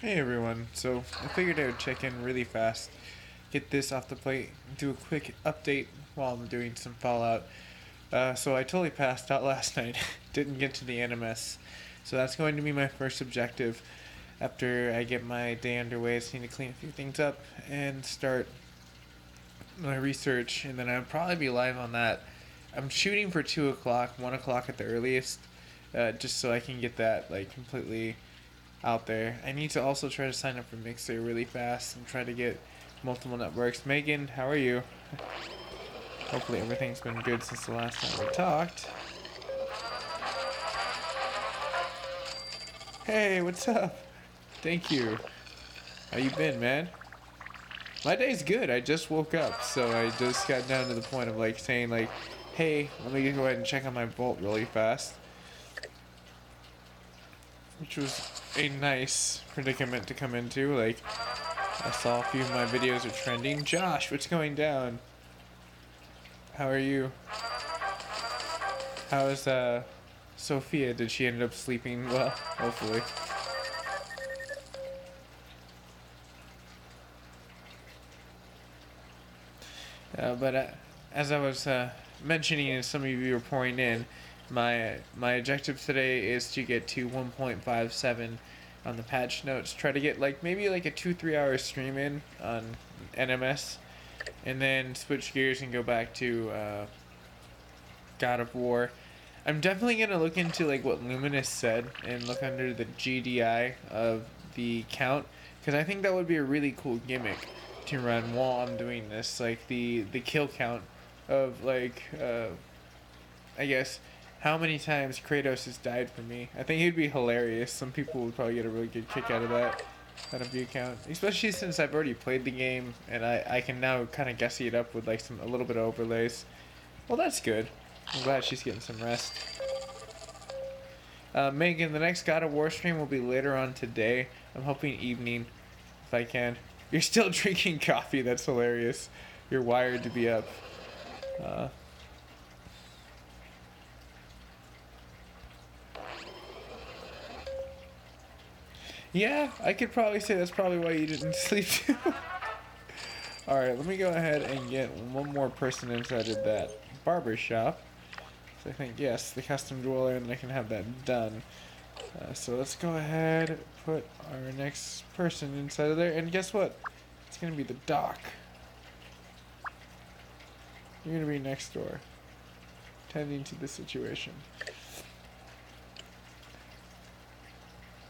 Hey everyone, so I figured I would check in really fast, get this off the plate, do a quick update while I'm doing some Fallout. So I totally passed out last night, didn't get to the NMS, so that's going to be my first objective after I get my day underway. I just need to clean a few things up and start my research, and then I'll probably be live on that. I'm shooting for 2 o'clock, 1 o'clock at the earliest, just so I can get that like completely out there. I need to also try to sign up for Mixer really fast and try to get multiple networks. Megan, how are you? Hopefully everything's been good since the last time we talked. Hey, what's up? Thank you. How you been, man? My day's good. I just woke up, so I just got down to the point of like saying like, hey, let me go ahead and check on my vault really fast. Which was a nice predicament to come into. Like, I saw a few of my videos are trending. Josh, what's going down? How are you? How is Sophia? Did she end up sleeping well? Hopefully. But as I was mentioning, and some of you were pouring in, my objective today is to get to 1.57 on the patch notes. Try to get like maybe like a 2-3 hour stream in on NMS, and then switch gears and go back to God of War. I'm definitely gonna look into like what Luminous said and look under the GDI of the count, because I think that would be a really cool gimmick to run while I'm doing this, like the kill count of like I guess how many times Kratos has died for me. I think it'd be hilarious. Some people would probably get a really good kick out of that kind of view count, especially since I've already played the game and I can now kind of guessy it up with like a little bit of overlays. Well, that's good. I'm glad she's getting some rest. Megan, the next God of War stream will be later on today. I'm hoping evening, if I can. You're still drinking coffee. That's hilarious. You're wired to be up. Uh, yeah, I could probably say that's probably why you didn't sleep too. Alright, let me go ahead and get one more person inside of that barber shop. So I think, yes, the custom dweller, and I can have that done. So let's go ahead, put our next person inside of there, and guess what? It's gonna be the doc. You're gonna be next door, tending to the situation.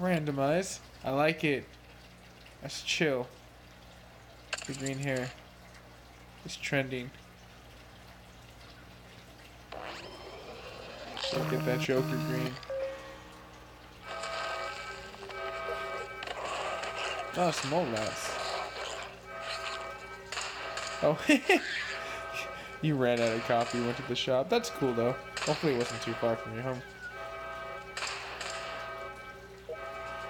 Randomize. I like it. That's chill. The green hair is trending. Look at that Joker green. Oh, some mole rats. Oh, you ran out of coffee, went to the shop. That's cool though. Hopefully it wasn't too far from your home.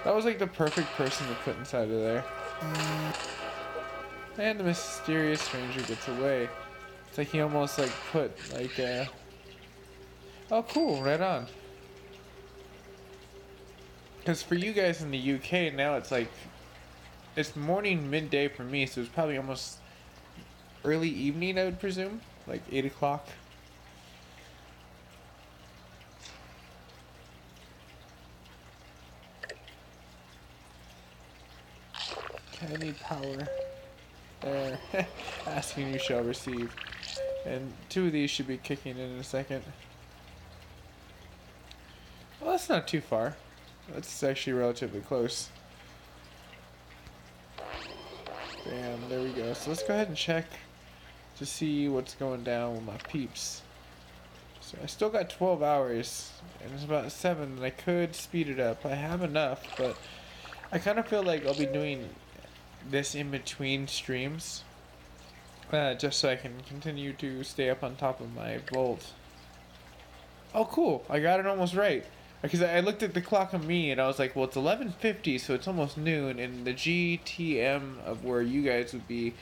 That was like the perfect person to put inside of there. And the mysterious stranger gets away. It's like he almost like put like oh cool, right on. Because for you guys in the UK now it's like it's morning midday for me, so it's probably almost early evening I would presume. Like 8 o'clock. Okay, I need power. There. Asking you shall receive. And 2 of these should be kicking in a second. Well, that's not too far. That's actually relatively close. Bam, there we go. So let's go ahead and check to see what's going down with my peeps. So I still got 12 hours, and it's about 7, and I could speed it up. I have enough, but I kind of feel like I'll be doing this in between streams, just so I can continue to stay up on top of my vault. Oh, cool! I got it almost right. Because I looked at the clock on me and I was like, well, it's 11:50, so it's almost noon, and the GTM of where you guys would be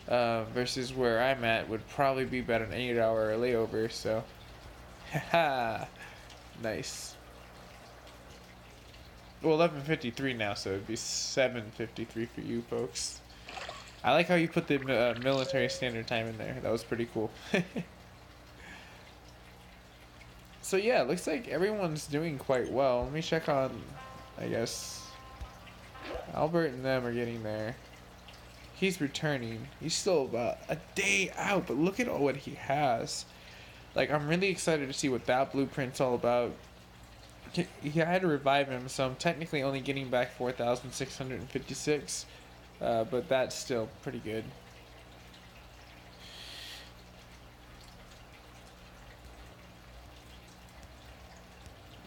versus where I'm at would probably be about an 8-hour layover. So, haha, nice. Well, 11:53 now, so it'd be 7:53 for you folks. I like how you put the military standard time in there. That was pretty cool. So yeah, it looks like everyone's doing quite well. Let me check on, I guess, Albert and them are getting there. He's returning. He's still about a day out, but look at all what he has. Like, I'm really excited to see what that blueprint's all about. He had to revive him, so I'm technically only getting back 4,656, but that's still pretty good.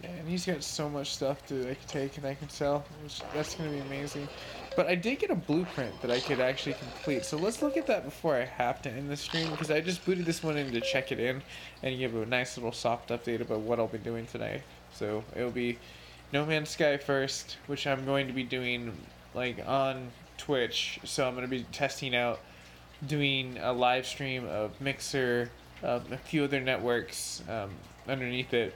Yeah, and he's got so much stuff to like take and I can sell, which that's gonna be amazing. But I did get a blueprint that I could actually complete, so let's look at that before I have to end the stream, because I just booted this one in to check it in and give a nice little soft update about what I'll be doing tonight. So it'll be No Man's Sky first, which I'm going to be doing like on Twitch. So I'm going to be testing out doing a live stream of Mixer, a few other networks underneath it.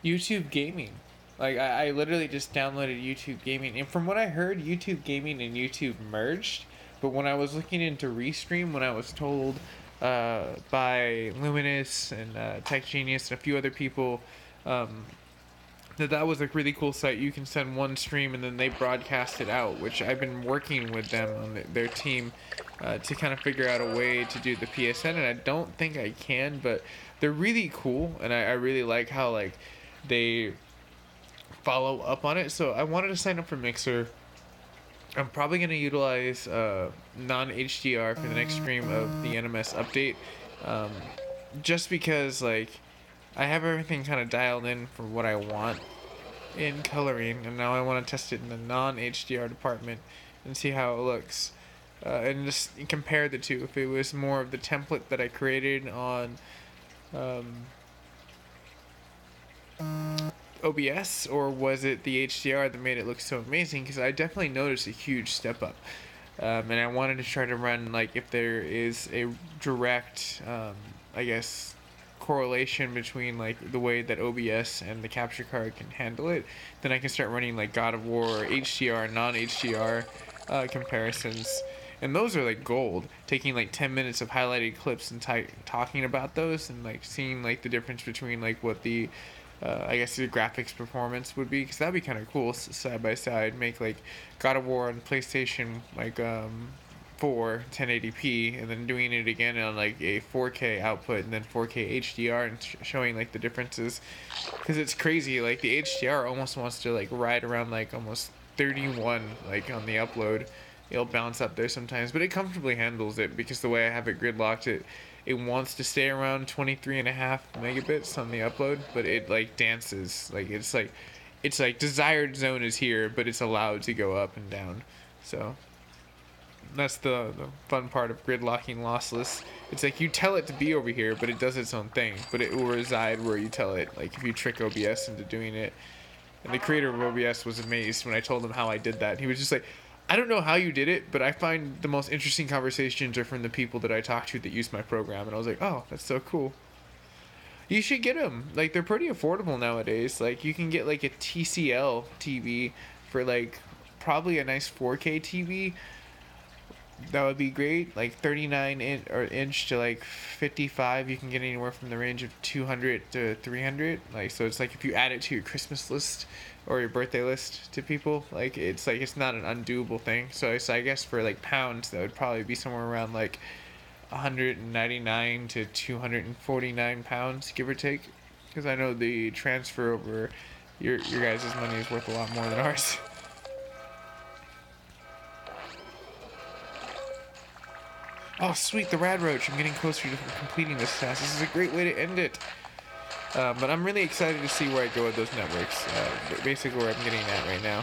YouTube Gaming. Like, I literally just downloaded YouTube Gaming. And from what I heard, YouTube Gaming and YouTube merged. But when I was looking into Restream, when I was told by Luminous and Tech Genius and a few other people that was a really cool site. You can send one stream and then they broadcast it out, which I've been working with them on their team to kind of figure out a way to do the PSN, and I don't think I can, but they're really cool, and I really like how like they follow up on it. So I wanted to sign up for Mixer. I'm probably going to utilize non-HDR for the next stream of the NMS update, just because like I have everything kind of dialed in for what I want in coloring, and now I want to test it in the non-HDR department and see how it looks, and just compare the two. If it was more of the template that I created on OBS, or was it the HDR that made it look so amazing? Because I definitely noticed a huge step up, and I wanted to try to run like if there is a direct, I guess, correlation between like the way that OBS and the capture card can handle it, then I can start running like God of War HDR, non-HDR comparisons, and those are like gold. Taking like 10 minutes of highlighted clips and talking about those and like seeing like the difference between like what the I guess the graphics performance would be, because that'd be kind of cool side by side. Make like God of War on PlayStation like 4 1080p, and then doing it again on like a 4K output and then 4K HDR, and showing like the differences, because it's crazy. Like the HDR almost wants to like ride around like almost 31 like on the upload. It'll bounce up there sometimes, but it comfortably handles it because the way I have it gridlocked, it wants to stay around 23.5 megabits on the upload, but it like dances. Like it's like desired zone is here, but it's allowed to go up and down. So that's the fun part of grid locking lossless. It's like you tell it to be over here, but it does its own thing, but it will reside where you tell it. Like if you trick OBS into doing it. And the creator of OBS was amazed when I told him how I did that. He was just like, I don't know how you did it, but I find the most interesting conversations are from the people that I talk to that use my program. And I was like, oh, that's so cool. You should get them. Like, they're pretty affordable nowadays. Like, you can get like a TCL TV for like probably a nice 4K TV. That would be great. Like 39 inch to like 55, you can get anywhere from the range of 200 to 300. Like, so it's like if you add it to your Christmas list or your birthday list to people, like it's not an undoable thing. So I guess for like pounds, that would probably be somewhere around like 199 to 249 pounds, give or take. Because I know the transfer over your guys' money is worth a lot more than ours. Oh, sweet, the Rad Roach. I'm getting closer to completing this task. This is a great way to end it. But I'm really excited to see where I go with those networks. Basically where I'm getting at right now.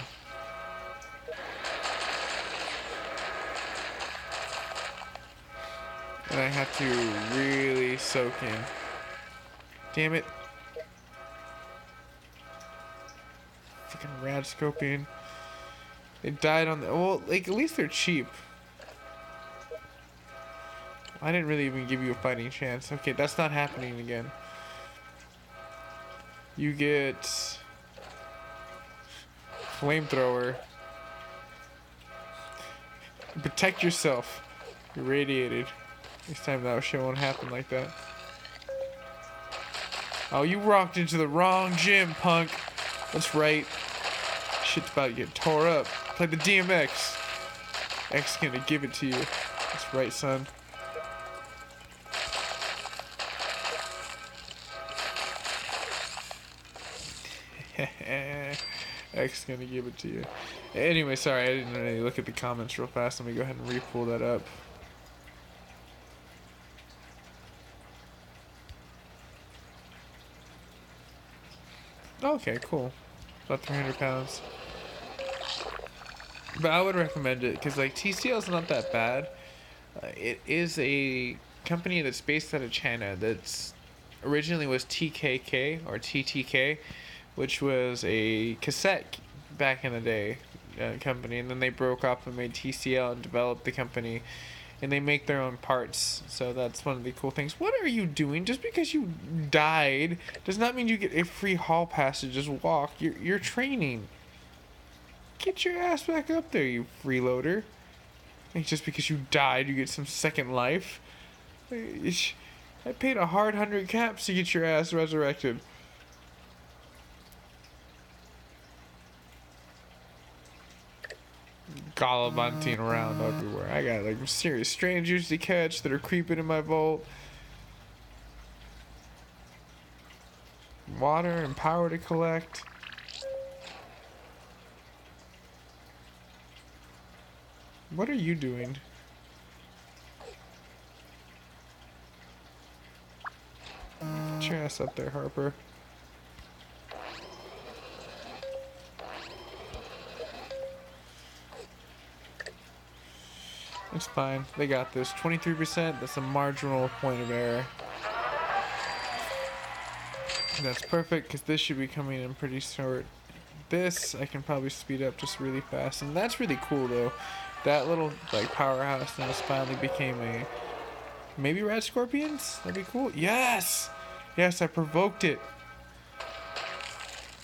And I have to really soak in. Damn it. Fucking Rad Scopian. They died on the... Well, like, at least they're cheap. I didn't really even give you a fighting chance. Okay, that's not happening again. You get flamethrower. Protect yourself. You're radiated. Next time that shit won't happen like that. Oh, you walked into the wrong gym, punk. That's right. Shit's about to get tore up. Play the DMX. X gonna give it to you. That's right, son. X gonna give it to you. Anyway, sorry, I didn't really look at the comments real fast. Let me go ahead and re-pull that up. Okay, cool. About 300 pounds. But I would recommend it because, like, TCL is not that bad. It is a company that's based out of China that's originally was TKK or TTK, which was a cassette back in the day company, and then they broke up and made TCL and developed the company, and they make their own parts. So that's one of the cool things. What are you doing? Just because you died does not mean you get a free hall pass to just walk. You're training. Get your ass back up there, you freeloader. Like, just because you died, you get some second life. I paid a hard 100 caps to get your ass resurrected. Gallivanting around everywhere. I got like serious strangers to catch that are creeping in my vault. Water and power to collect. What are you doing? Get your ass up there, Harper. It's fine. They got this. 23%. That's a marginal point of error. That's perfect because this should be coming in pretty short. This I can probably speed up just really fast, and that's really cool though. That little like powerhouse now finally became a maybe red scorpions. That'd be cool. Yes, yes, I provoked it.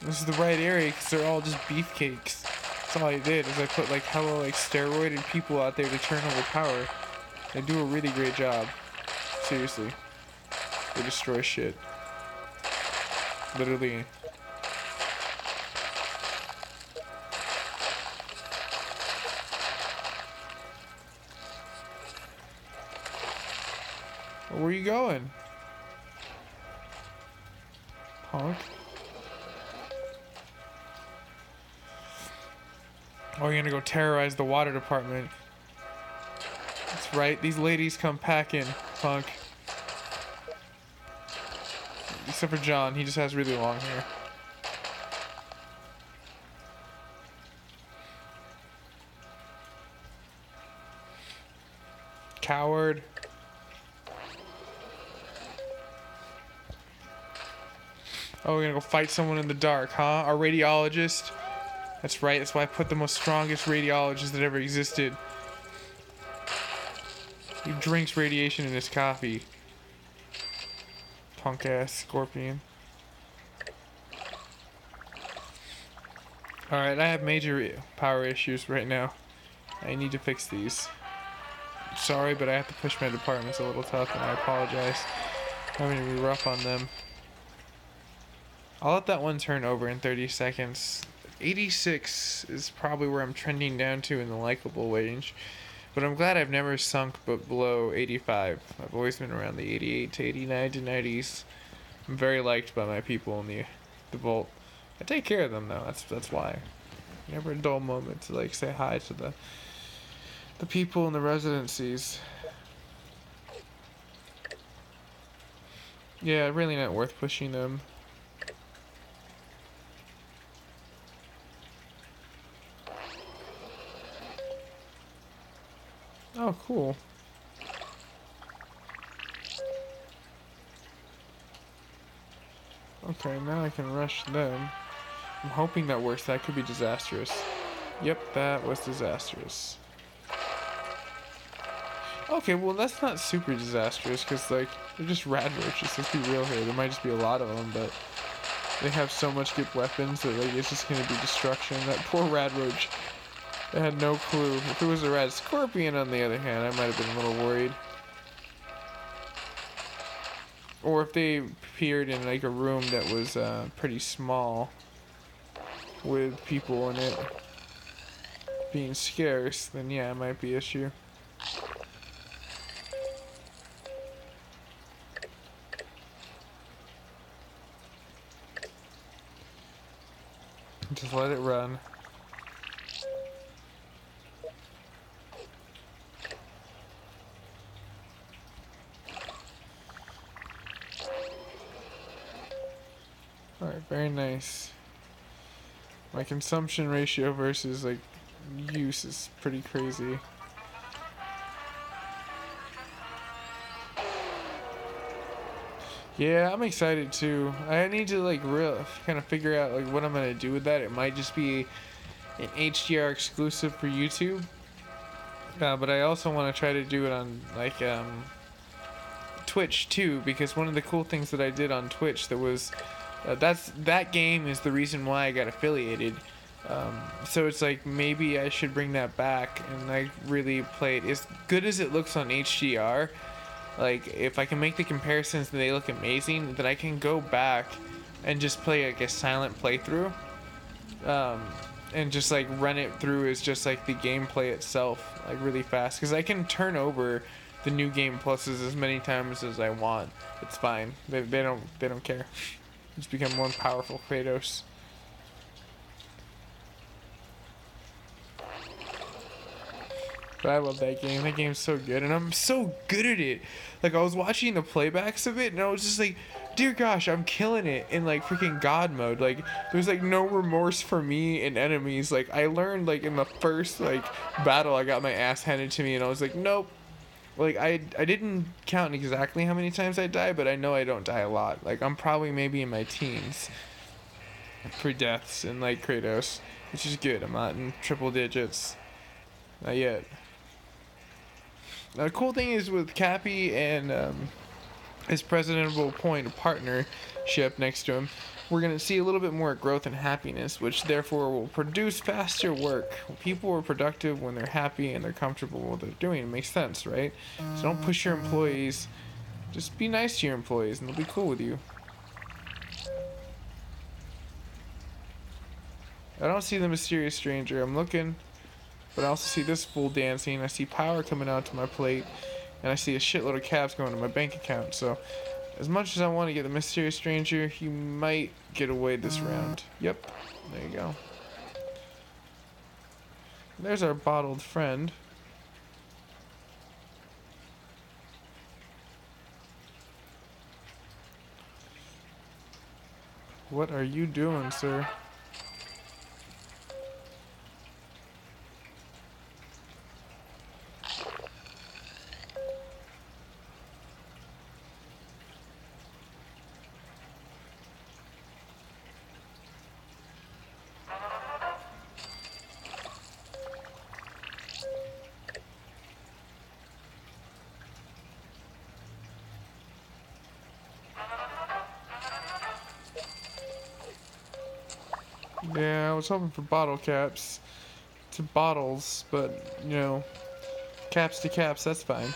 This is the right area because they're all just beefcakes. That's all I did is I put like hella like steroided people out there to turn over power. They do a really great job. Seriously, they destroy shit. Literally. Where are you going? Punk. Oh, you're gonna go terrorize the water department. That's right, these ladies come packing, punk. Except for John, he just has really long hair. Coward. Oh, we're gonna go fight someone in the dark, huh? Our radiologist? That's right, that's why I put the most strongest radiologist that ever existed. He drinks radiation in his coffee. Punk ass scorpion. Alright, I have major power issues right now. I need to fix these. Sorry, but I have to push my departments a little tough, and I apologize. I'm gonna be rough on them. I'll let that one turn over in 30 seconds. 86 is probably where I'm trending down to in the likable range. But I'm glad I've never sunk but below 85. I've always been around the 88 to 89 to 90s. I'm very liked by my people in the vault. I take care of them though, that's why. Never a dull moment to like say hi to the people in the residencies. Yeah, really not worth pushing them. Oh, cool. Okay, now I can rush them. I'm hoping that works. That could be disastrous. Yep, that was disastrous. Okay, well that's not super disastrous because like they're just rad roaches. Let's be real here. There might just be a lot of them, but They have so much good weapons that like it's just gonna be destruction. That poor rad roach. I had no clue. If it was a rad scorpion, on the other hand, I might have been a little worried. Or if they appeared in like a room that was pretty small with people in it being scarce, then yeah, it might be an issue. Just let it run. Alright, very nice. My consumption ratio versus like use is pretty crazy. Yeah, I'm excited too. I need to like kind of figure out like what I'm gonna do with that. It might just be an HDR exclusive for YouTube, but I also want to try to do it on like Twitch too, because one of the cool things that I did on Twitch that was that game is the reason why I got affiliated. So it's like maybe I should bring that back and like really play it as good as it looks on HDR. Like if I can make the comparisons and they look amazing, then I can go back and just play like a silent playthrough, and just like run it through as just like the gameplay itself, like really fast. Because I can turn over the new game pluses as many times as I want. It's fine. They don't care. Just become more powerful Kratos. But I love that game. That game's so good, and I'm so good at it. Like I was watching the playbacks of it, and I was just like, dear gosh, I'm killing it in like freaking God mode. Like there's like no remorse for me and enemies. Like I learned like in the first like battle, I got my ass handed to me, and I was like, nope. Like I didn't count exactly how many times I die, but I know I don't die a lot. Like I'm probably maybe in my teens for deaths in like Kratos, which is good. I'm not in triple digits, not yet. Now, the cool thing is with Cappy and his presidential point partnership next to him, we're going to see a little bit more growth and happiness, which therefore will produce faster work. People are productive when they're happy and they're comfortable with what they're doing. It makes sense, right? So don't push your employees. Just be nice to your employees and they'll be cool with you. I don't see the mysterious stranger. I'm looking. But I also see this fool dancing. I see power coming out to my plate. And I see a shitload of caps going to my bank account. So, as much as I want to get the mysterious stranger, he might get away this round. Yep. There you go. There's our bottled friend. What are you doing, sir? Yeah, I was hoping for bottle caps to bottles, but, you know, caps to caps, that's fine.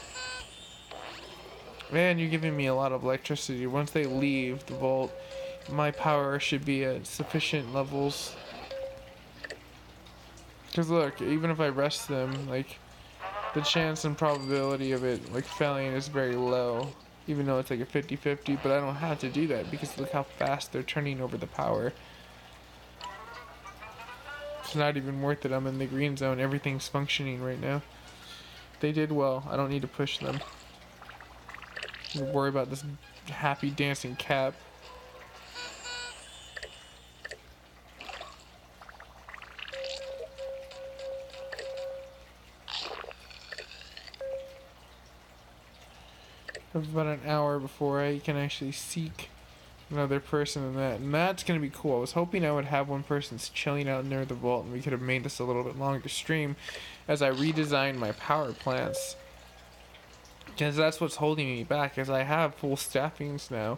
Man, you're giving me a lot of electricity. Once they leave the vault, my power should be at sufficient levels. Because look, even if I rest them, like, the chance and probability of it, like, failing is very low. Even though it's like a 50-50, but I don't have to do that because look how fast they're turning over the power. It's not even worth it. I'm in the green zone. Everything's functioning right now. They did well. I don't need to push them. Don't worry about this happy dancing cap. I have about an hour before I can actually seek another person in that, and that's gonna be cool. I was hoping I would have one person chilling out near the vault and we could have made this a little bit longer stream as I redesign my power plants, because that's what's holding me back, as I have full staffings now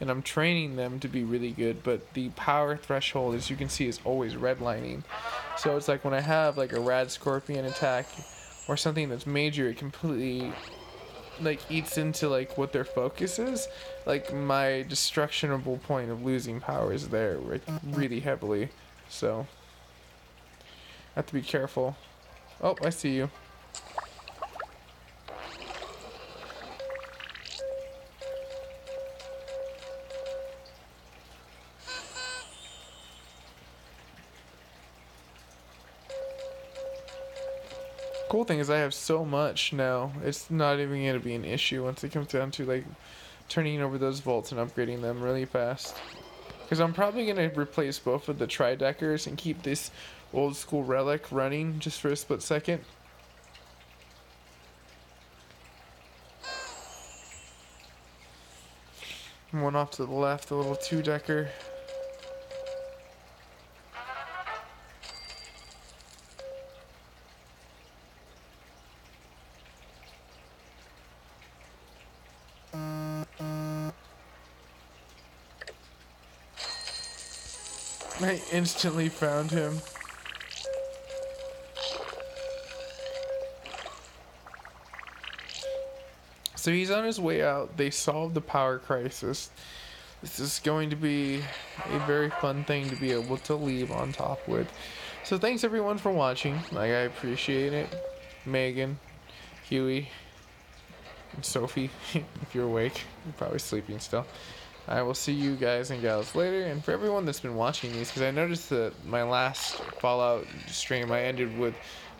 and I'm training them to be really good, but the power threshold, as you can see, is always redlining. So it's like when I have like a rad scorpion attack or something that's major, it completely like eats into like what their focus is. Like my destructionable point of losing power is there like really heavily. So I have to be careful. Oh, I see you. Cool thing is I have so much now. It's not even gonna be an issue once it comes down to like turning over those vaults and upgrading them really fast. Because I'm probably gonna replace both of the tri-deckers and keep this old school relic running just for a split second. One off to the left, a little two-decker. I instantly found him. So he's on his way out. They solved the power crisis. This is going to be a very fun thing to be able to leave on top with. So thanks everyone for watching. Like, I appreciate it. Megan, Huey, and Sophie, if you're awake. You're probably sleeping still. I will see you guys and gals later. And for everyone that's been watching these, because I noticed that my last Fallout stream, I ended with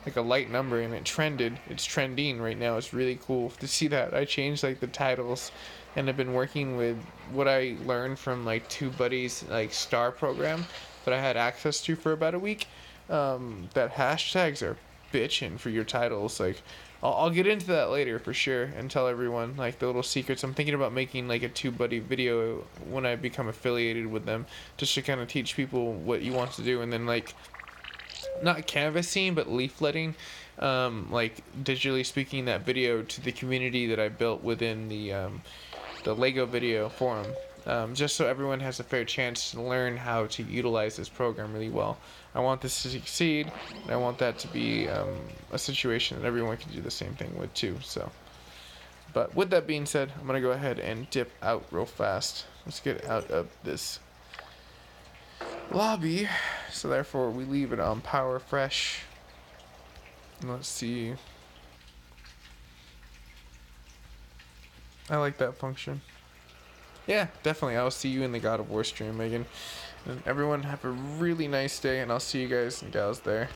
like a light number and it trended. It's trending right now. It's really cool to see that. I changed like the titles and I've been working with what I learned from like two buddies like star program that I had access to for about a week. That hashtags are bitching for your titles. Like I'll get into that later for sure and tell everyone like the little secrets. I'm thinking about making like a two buddy video when I become affiliated with them, just to kind of teach people what you want to do, and then like not canvassing but leafletting, like digitally speaking that video to the community that I built within the Lego video forum, just so everyone has a fair chance to learn how to utilize this program really well. I want this to succeed, and I want that to be a situation that everyone can do the same thing with too. So, but with that being said, I'm gonna go ahead and dip out real fast. Let's get out of this lobby. So therefore, we leave it on power fresh. Let's see. I like that function. Yeah, definitely. I'll see you in the God of War stream, Megan. And everyone have a really nice day, and I'll see you guys and gals there.